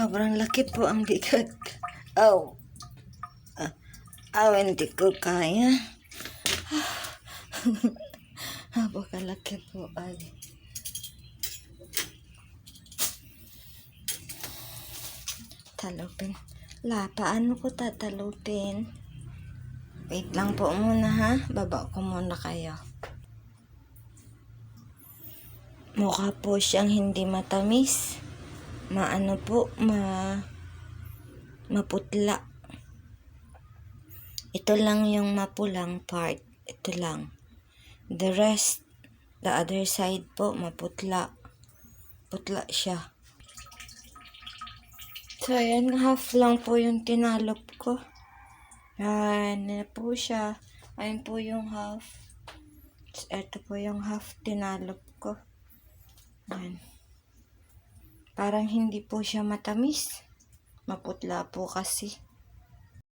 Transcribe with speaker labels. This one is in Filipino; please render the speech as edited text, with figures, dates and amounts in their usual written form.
Speaker 1: Sobrang laki po ang bigat. Aw. Hindi ko kaya. Napakalaki po ay. Talupin. Paano ko tatalupin? Wait lang po muna ha. Baba ko muna kayo. Mukha po siyang hindi matamis. Maputla. Ito lang yung mapulang part. Ito lang. The rest, the other side po, maputla. Putla siya. So, ayan, half lang po yung tinalop ko. Ayan po siya. Ayan po yung half. Ito po yung half tinalop ko. Ayan. Parang hindi po siya matamis. Maputla po kasi.